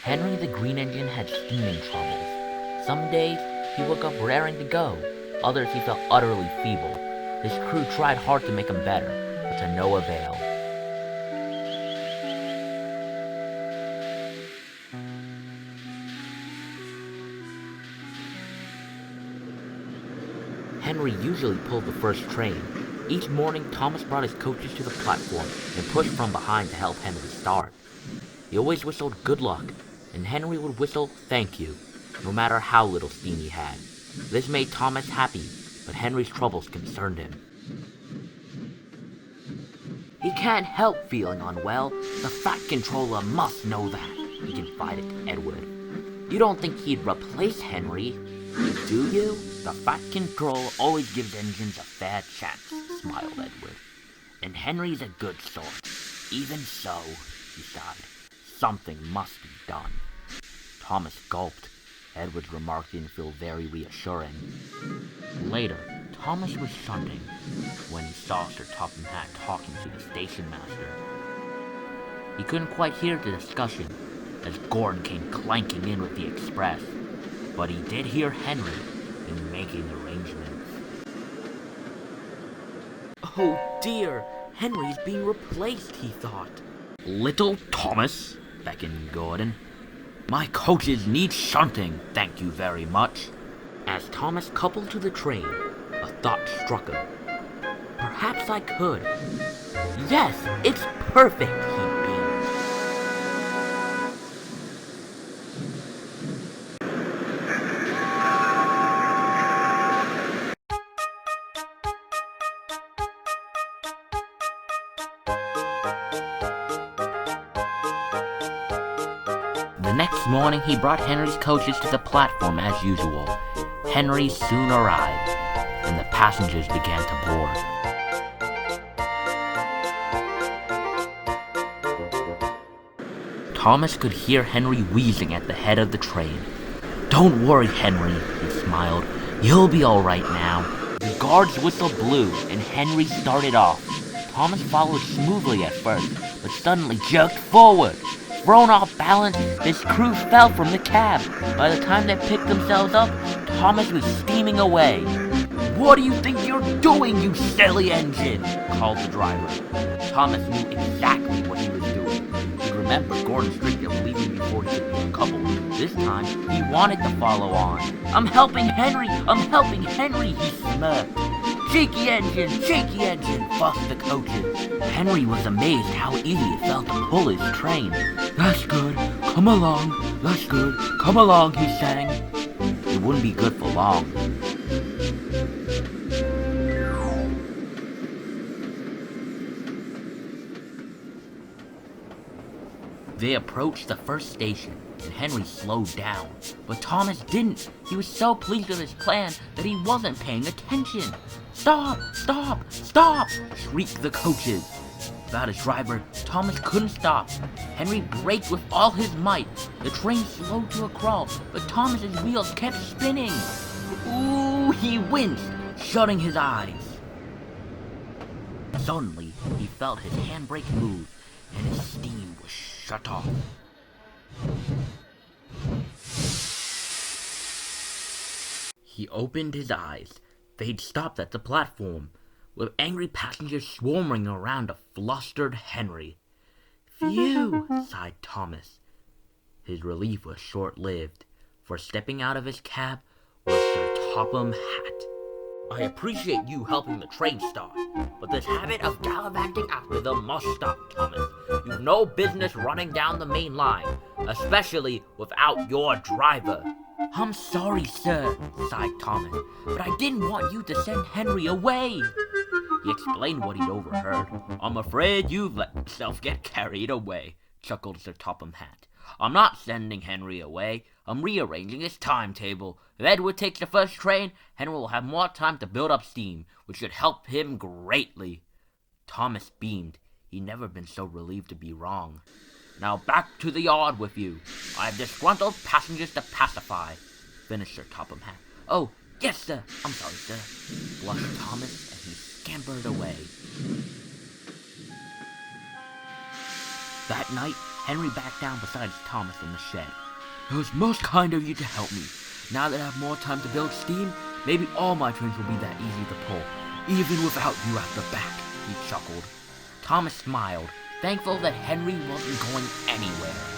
Henry the Green Engine had steaming troubles. Some days he woke up raring to go, others he felt utterly feeble. His crew tried hard to make him better, but to no avail. Henry usually pulled the first train. Each morning, Thomas brought his coaches to the platform and pushed from behind to help Henry start. He always whistled good luck, and Henry would whistle thank you, no matter how little steam he had. This made Thomas happy, but Henry's troubles concerned him. He can't help feeling unwell. The Fat Controller must know that, he confided to Edward. You don't think he'd replace Henry, do you? The Fat Controller always gives engines a fair chance, smiled Edward. And Henry's a good sort. Even so, he sighed, something must be done. Thomas gulped. Edward's remark didn't feel very reassuring. Later, Thomas was shunting when he saw Sir Topham Hatt talking to the station master. He couldn't quite hear the discussion as Gordon came clanking in with the express, but he did hear Henry in making arrangements. Oh dear, Henry's being replaced, he thought. Little Thomas, beckoned Gordon. My coaches need shunting, thank you very much. As Thomas coupled to the train, a thought struck him. Perhaps I could. Yes, it's perfect, he beamed. The next morning, he brought Henry's coaches to the platform as usual. Henry soon arrived, and the passengers began to board. Thomas could hear Henry wheezing at the head of the train. Don't worry, Henry, he smiled. You'll be all right now. The guard's whistle blew, and Henry started off. Thomas followed smoothly at first, but suddenly jerked forward. Thrown off balance, his crew fell from the cab. By the time they picked themselves up, Thomas was steaming away. What do you think you're doing, you silly engine? Called the driver. Thomas knew exactly what he was doing. He remembered Gordon's trick of leaving before he could be uncoupled. This time, he wanted to follow on. I'm helping Henry, he smirked. Cheeky engine, fussed the coaches. Henry was amazed how easy it felt to pull his train. That's good, come along, he sang. It wouldn't be good for long. They approached the first station, and Henry slowed down. But Thomas didn't. He was so pleased with his plan that he wasn't paying attention. Stop! Shrieked the coaches. Without his driver, Thomas couldn't stop. Henry braked with all his might. The train slowed to a crawl, but Thomas's wheels kept spinning. Ooh, he winced, shutting his eyes. Suddenly, he felt his handbrake move, and his steam was shut off. He opened his eyes. They'd stopped at the platform, with angry passengers swarming around a flustered Henry. Phew, sighed Thomas. His relief was short-lived, for stepping out of his cab was Sir Topham Hatt. I appreciate you helping the train start, but this habit of gallivanting after them must stop, Thomas. You've no business running down the main line, especially without your driver. I'm sorry, sir, sighed Thomas, but I didn't want you to send Henry away. He explained what he'd overheard. I'm afraid you've let yourself get carried away, chuckled Sir Topham Hatt. I'm not sending Henry away. I'm rearranging his timetable. If Edward takes the first train, Henry will have more time to build up steam, which should help him greatly. Thomas beamed. He'd never been so relieved to be wrong. Now back to the yard with you. I have disgruntled passengers to pacify, finished Sir Topham Hatt. Oh, yes, sir. I'm sorry, sir, blushed Thomas as he scampered away. That night, Henry back down beside Thomas in the shed. "It was most kind of you to help me. Now that I have more time to build steam, maybe all my trains will be that easy to pull, even without you at the back," he chuckled. Thomas smiled, thankful that Henry wasn't going anywhere.